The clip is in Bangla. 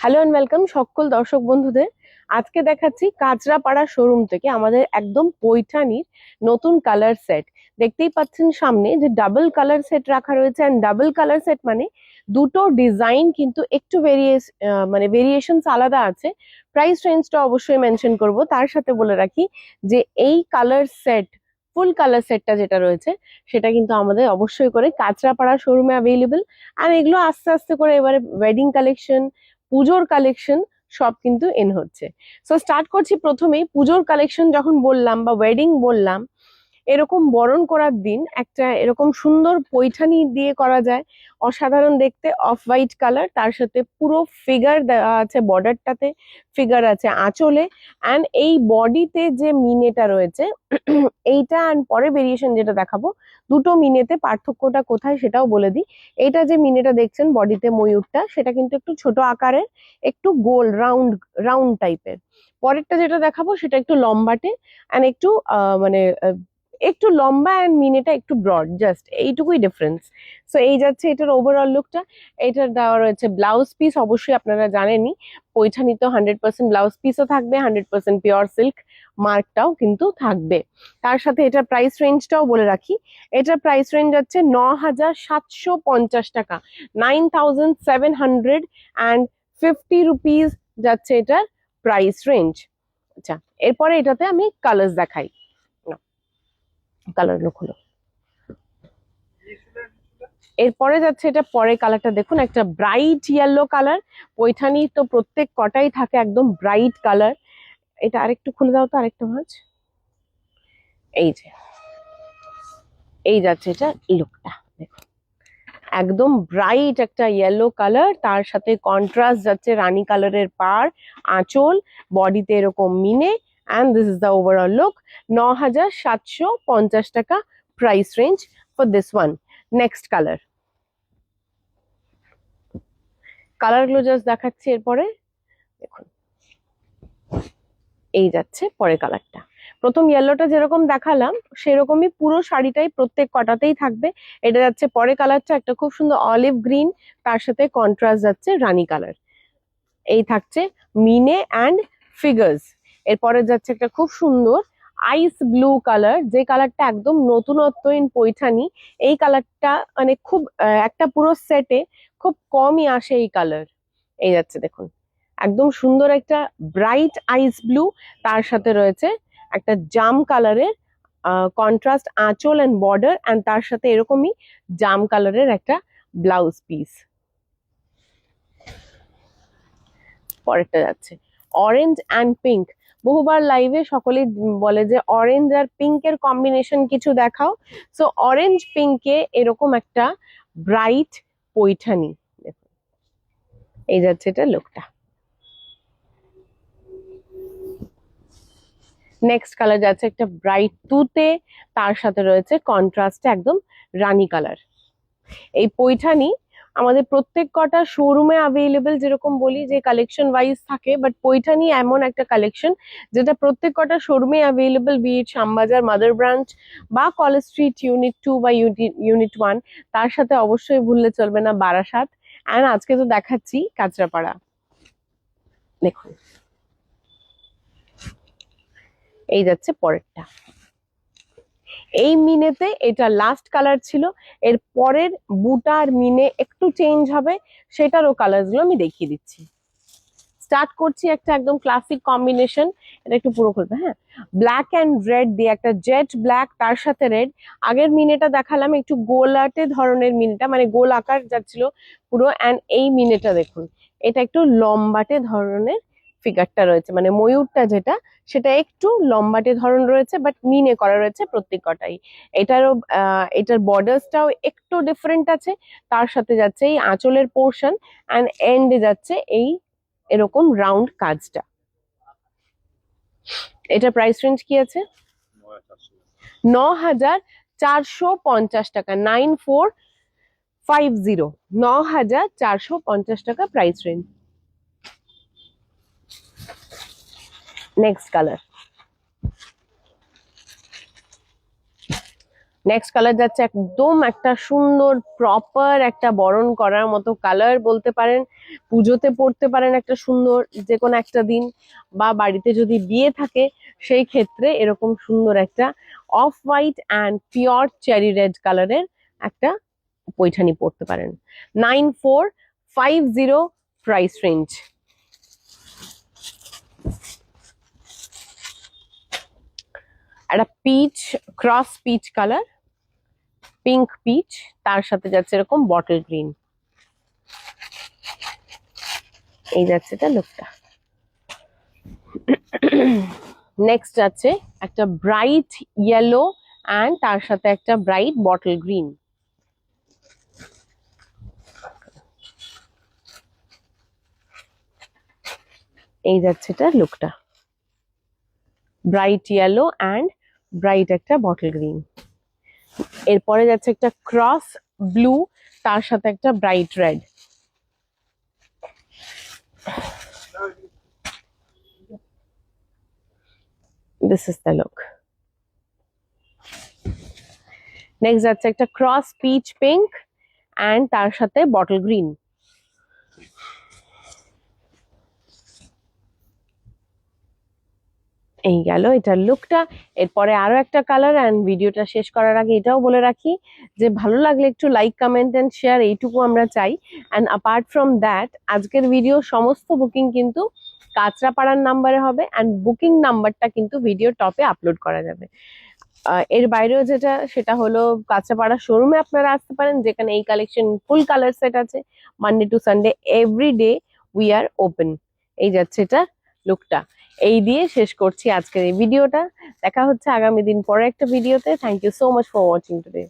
হ্যালো এন্ড ওয়েলকাম সকল দর্শক বন্ধুদের। আজকে দেখাচ্ছি কাঁচরাপাড়া শোরুম থেকে আমাদের একদম পৈঠানির নতুন কালার সেট। দেখতেই পাচ্ছেন সামনে যে ডাবল কালার সেট রাখা রয়েছে। এন্ড ডাবল কালার সেট মানে দুটো ডিজাইন কিন্তু একটু ভেরিয়েশনস আলাদা আছে। প্রাইস রেঞ্জটা অবশ্যই মেনশন করব। তার সাথে বলে রাখি যে এই কালার সেট, ফুল কালার সেটটা যেটা রয়েছে সেটা কিন্তু আমাদের অবশ্যই করে কাঁচরাপাড়া শোরুমে অ্যাভেলেবেল। আর এগুলো আস্তে আস্তে করে এবারে ওয়েডিং কালেকশন, পুজোর কালেকশন সব কিন্তু এন হচ্ছে। সো স্টার্ট করছি প্রথমেই পুজোর কালেকশন। যখন বললাম বা ওয়েডিং বললাম, এরকম বরণ করার দিন একটা এরকম সুন্দর পৈঠানি দিয়ে করা যায়, অসাধারণ দেখতে। অফ হোয়াইট কালার, তার সাথে পুরো ফিগার দেওয়া আছে, বর্ডারটাতে ফিগার আছে আঁচলে। অ্যান্ড এই বডিতে যে মিনেটা রয়েছে এইটা অ্যান্ড পরে ভেরিয়েশন যেটা দেখাবো, দুটো মিনেতে পার্থক্যটা কোথায় সেটাও বলে দিই। এইটা যে মিনেটা দেখছেন বডিতে ময়ূরটা, সেটা কিন্তু একটু ছোট আকারের, একটু গোল রাউন্ড রাউন্ড টাইপের। পরেরটা যেটা দেখাবো সেটা একটু লম্বাটে অ্যান্ড একটু একটু লম্বা অ্যান্ড মিনেটা একটু ব্রড, জাস্ট এইটুকুই ডিফারেন্স। সো এই যাচ্ছে এটার ওভারঅল লুকটা। এটার দেওয়া রয়েছে ব্লাউজ পিস, অবশ্যই আপনারা জানেনই পৈঠানি তো 100% ব্লাউজ পিসও থাকবে, 100% পিওর সিল্ক মার্কটাও কিন্তু থাকবে। তার সাথে এটার প্রাইস রেঞ্জটাও বলে রাখি। এটার প্রাইস রেঞ্জ যাচ্ছে 9,750 টাকা, 9,750 রুপিস যাচ্ছে এটার প্রাইস রেঞ্জ। আচ্ছা, এরপরে এটাতে আমি কালার্স দেখাই। কালার লুক হলো, এরপরে যাচ্ছে এটা পরে কালারটা দেখুন, একটা ব্রাইট ইয়েলো কালার। পৈঠানি তো প্রত্যেক কটাই থাকে একদম ব্রাইট কালার। এটা আরেকটু খুলে দাও তো, আরেকটা ভাঁজ। এই যে এই যাচ্ছে এটা লুকটা দেখুন, একদম ব্রাইট একটা ইয়েলো কালার, তার সাথে কন্ট্রাস্ট যাচ্ছে রানী কালারের পাড়, আঁচল, বডিতে এরকম মিনে। And this is the overall look. 9,750 টাকা price range for this one. Next colour, colour গুলো জাস্ট দেখাচ্ছি। এরপরে দেখুন, এই যাচ্ছে পরে কালারটা। প্রথম ইয়েলোটা যেরকম দেখালাম সেরকমই পুরো শাড়িটাই প্রত্যেক কটাতেই থাকবে। এটা যাচ্ছে পরে কালারটা, একটা খুব সুন্দর অলিভ গ্রিন, তার সাথে কন্ট্রাস্ট যাচ্ছে রানী কালার। এই থাকছে মিনে অ্যান্ড ফিগার্স। এরপরে যাচ্ছে একটা খুব সুন্দর আইস ব্লু কালার, যে কালারটা একদম নতুনত্ব ইন পৈঠানি। এই কালারটা মানে খুব একটা পুরো সেটে খুব কমই আসে এই কালার। এই যাচ্ছে দেখুন, একদম সুন্দর একটা ব্রাইট আইস ব্লু, তার সাথে রয়েছে একটা জাম কালারের কন্ট্রাস্ট আঁচল অ্যান্ড বর্ডার, অ্যান্ড তার সাথে এরকমই জাম কালারের একটা ব্লাউজ পিস। পরেরটা যাচ্ছে অরেঞ্জ অ্যান্ড পিঙ্ক। বহুবার লাইভে সকলেই বলে যে অরেঞ্জ আর পিঙ্কের কম্বিনেশন কিছু দেখাও। সো অরেঞ্জ পিঙ্কে এরকম একটা ব্রাইট পৈঠানি দেখুন, এই যাচ্ছে এটা লুকটা। নেক্সট কালার যাচ্ছে একটা ব্রাইট তুতে, তার সাথে রয়েছে কন্ট্রাস্টে একদম রানী কালার। এই পৈঠানি আমাদের প্রত্যেক কটা শোরুমে অ্যাভেলেবেল, যেরকম বলি যে কালেকশন ওয়াইজ থাকে, বাট পৈঠানি এমন একটা কালেকশন যেটা প্রত্যেক কটা শোরুমে অ্যাভেলেবেল, বিট শ্যামবাজার মাদার ব্রাঞ্চ বা কলেজ স্ট্রিট ইউনিট 2 বা ইউনিট 1। তার সাথে অবশ্যই ভুললে চলবে না বারাসাত। অ্যান্ড আজকে তো দেখাচ্ছি কাঁচরাপাড়া। দেখুন, এই যাচ্ছে পরেরটা। এই মিনেতে এটা লাস্ট কালার ছিল, এর পরের বুটা আর মিনে একটু চেঞ্জ হবে, সেটারও কালার গুলো আমি দেখিয়ে দিচ্ছি। স্টার্ট করছি একটা একদম ক্লাসিক কম্বিনেশন। এটা একটু পুরো খুলবে, হ্যাঁ। ব্ল্যাক অ্যান্ড রেড দিয়ে একটা জেট ব্ল্যাক, তার সাথে রেড। আগের মিনেটা দেখালাম একটু গোলাটে ধরনের মিনেটা, মানে গোল আকার যাচ্ছিল পুরো। অ্যান্ড এই মিনেটা দেখুন, এটা একটু লম্বাটে ধরনের ফিগারটা রয়েছে, মানে ময়ূরটা যেটা সেটা একটু লম্বাটে ধরন রয়েছে, বাট মিনে করা রয়েছে প্রত্যেক কটাই। এটারও এটার বর্ডার্সটাও একটু ডিফারেন্ট আছে। তার সাথে যাচ্ছে এই আঁচলের পোর্শন, অ্যান্ড এন্ডে যাচ্ছে এই এরকম রাউন্ড কাজটা। এটা প্রাইস রেঞ্জ কি আছে? 9,450 টাকা, 9450, 9,450 টাকা price range. Next colour, next colour যাচ্ছে একদম একটা সুন্দর প্রপার একটা বরণ করার মতো কালার বলতে পারেন, পুজোতে পরতে পারেন একটা সুন্দর যে কোনো একটা দিন, বা বাড়িতে যদি বিয়ে থাকে সেই ক্ষেত্রে এরকম সুন্দর একটা off white and pure cherry red কালারের একটা পৈঠানি পরতে পারেন। 9450 প্রাইস রেঞ্জ। একটা peach, cross peach colour, pink peach, তার সাথে যাচ্ছে এরকম বটল গ্রিন। এই যাচ্ছে এটা লুকটা। নেক্সট আছে একটা ব্রাইট ইয়েলো অ্যান্ড তার সাথে একটা ব্রাইট বটল গ্রিন। এই যাচ্ছে এটা লুকটা, ব্রাইট ইয়েলো অ্যান্ড ব্রাইট একটা বটল গ্রিন। এরপরে যাচ্ছে একটা ক্রস ব্লু, তার সাথে একটা bright red. This is the look. Next যাচ্ছে একটা ক্রস পিচ পিঙ্ক অ্যান্ড তার সাথে বটল গ্রিন। এই গেল এটার লুকটা। এরপরে আরো একটা কালার, অ্যান্ড ভিডিওটা শেষ করার আগে এটাও বলে রাখি যে ভালো লাগলে একটু লাইক, কমেন্ট এন্ড শেয়ার, এইটুকু আমরা চাই। অ্যান্ড অ্যাপার্ট ফ্রম দ্যাট, আজকের ভিডিও সমস্ত বুকিং কিন্তু কাঁচরাপাড়ার নাম্বারে হবে, অ্যান্ড বুকিং নাম্বারটা কিন্তু ভিডিও টপে আপলোড করা যাবে। এর বাইরেও যেটা, সেটা হলো কাঁচরাপাড়া শোরুমে আপনারা আসতে পারেন, যেখানে এই কালেকশন ফুল কালার সেট আছে। Monday to Sunday every day we are open. এই যাচ্ছে এটা লুকটা। এই দিয়ে শেষ করছি আজকের এই ভিডিওটা। দেখা হচ্ছে আগামী দিন পরে একটা ভিডিওতে। Thank you so much for watching today.